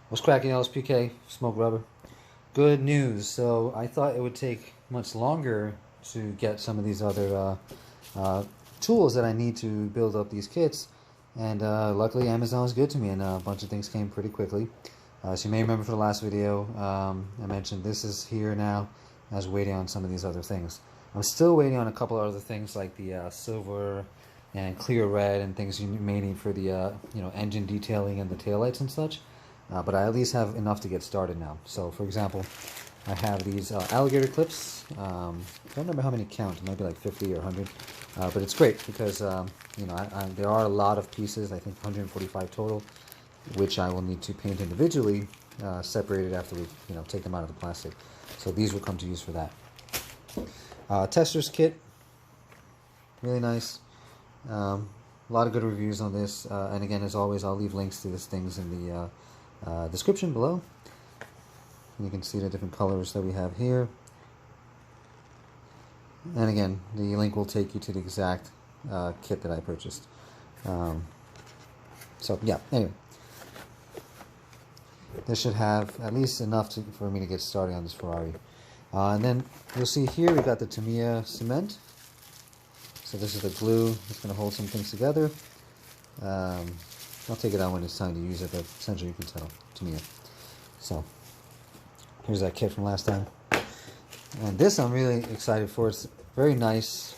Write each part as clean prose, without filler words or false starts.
What's cracking, y'all? It's PK, Smoke Rubber. Good news. So I thought it would take much longer to get some of these other tools that I need to build up these kits. And luckily Amazon was good to me and a bunch of things came pretty quickly. So you may remember for the last video, I mentioned this is here now. I was waiting on some of these other things. I'm still waiting on a couple of other things like the silver and clear red and things you may need for the engine detailing and the taillights and such. But I at least have enough to get started now. So for example, I have these alligator clips. I don't remember how many count. It might be like 50 or 100. But it's great because there are a lot of pieces. I think 145 total, which I will need to paint individually, separated after we take them out of the plastic. So these will come to use for that. Tester's kit, really nice. A lot of good reviews on this. And again, as always, I'll leave links to these things in the description below. You can see the different colors that we have here. And again, the link will take you to the exact kit that I purchased. So yeah, anyway. This should have at least enough for me to get started on this Ferrari. And then you'll see here we got the Tamiya cement. So this is the glue that's going to hold some things together. I'll take it out when it's time to use it, but essentially you can tell Tamiya. So here's that kit from last time. And this I'm really excited for. It's very nice,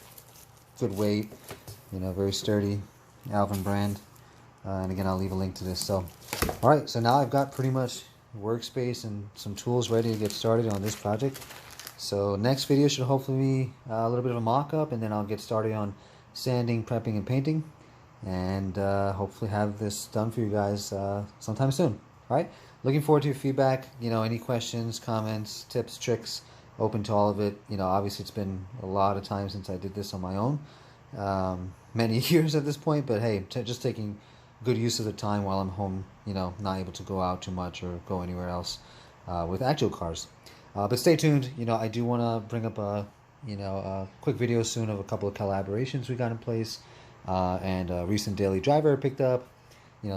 good weight, very sturdy, Alvin brand. And again, I'll leave a link to this. So, all right, so now I've got pretty much workspace and some tools ready to get started on this project. So next video should hopefully be a little bit of a mock-up, and then I'll get started on sanding, prepping, and painting. And hopefully have this done for you guys sometime soon. All right, looking forward to your feedback. Any questions, comments, tips, tricks, open to all of it. Obviously it's been a lot of time since I did this on my own, many years at this point, but hey, just taking good use of the time while I'm home, not able to go out too much or go anywhere else with actual cars. But stay tuned. I do want to bring up a quick video soon of a couple of collaborations we got in place, and a recent daily driver I picked up.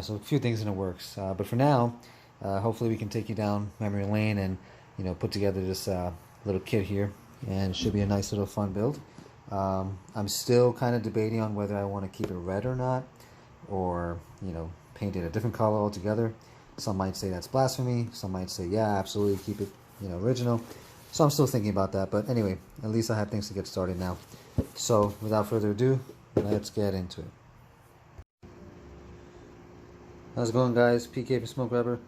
So a few things in the works. But for now, hopefully we can take you down memory lane and put together this little kit here, and it should be a nice little fun build. I'm still kind of debating on whether I want to keep it red or not, or paint it a different color altogether. Some might say that's blasphemy. Some might say, yeah, absolutely, keep it original. So I'm still thinking about that, but anyway, at least I have things to get started now. So without further ado, let's get into it. How's it going, guys? PK from Smoke Rubber.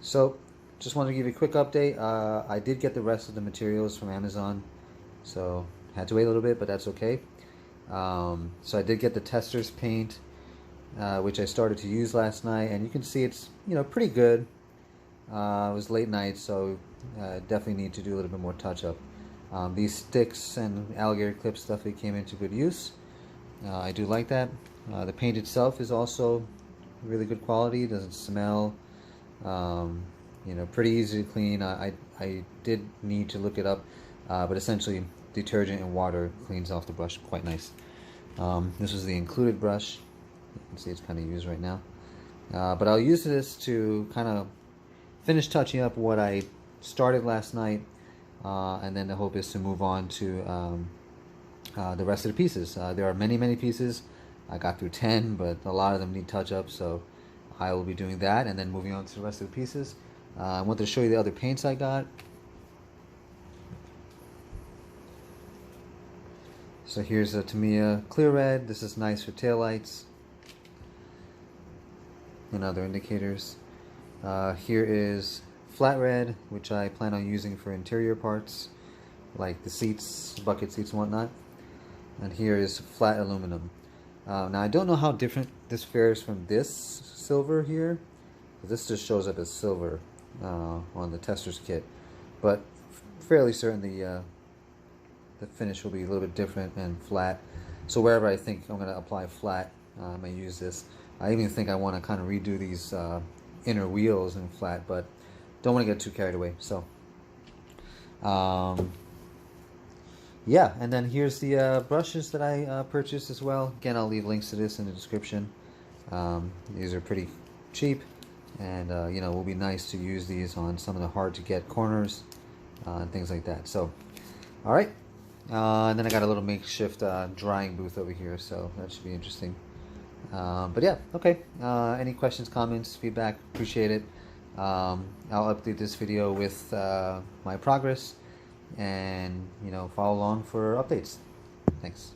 So just wanted to give you a quick update. I did get the rest of the materials from Amazon, so had to wait a little bit, but that's okay. So I did get the Tester's paint, which I started to use last night, and you can see it's pretty good. It was late night, so definitely need to do a little bit more touch-up. These sticks and alligator clip stuff, they came into good use. I do like that. The paint itself is also really good quality. It doesn't smell. Pretty easy to clean. I did need to look it up, but essentially detergent and water cleans off the brush quite nice. This was the included brush. You can see it's kind of used right now. But I'll use this to kind of finish touching up what I started last night, and then the hope is to move on to the rest of the pieces. There are many pieces. I got through 10, but a lot of them need touch-up, so I will be doing that and then moving on to the rest of the pieces. I wanted to show you the other paints I got. So here's a Tamiya Clear Red. This is nice for taillights and other indicators. Here is Flat Red, which I plan on using for interior parts, like the seats, bucket seats and whatnot. And here is Flat Aluminum. Now I don't know how different this fares from this silver here. This just shows up as silver on the Tester's kit, but fairly certain the finish will be a little bit different and flat. So wherever I think I'm going to apply flat, I may use this. I even think I want to kind of redo these inner wheels in flat, but don't want to get too carried away. So yeah, and then here's the brushes that I purchased as well. Again, I'll leave links to this in the description. These are pretty cheap. and you know, it will be nice to use these on some of the hard to get corners and things like that. So all right, and then I got a little makeshift drying booth over here, so that should be interesting. But yeah, okay. Any questions, comments, feedback, appreciate it. I'll update this video with my progress, and you know, follow along for updates. Thanks.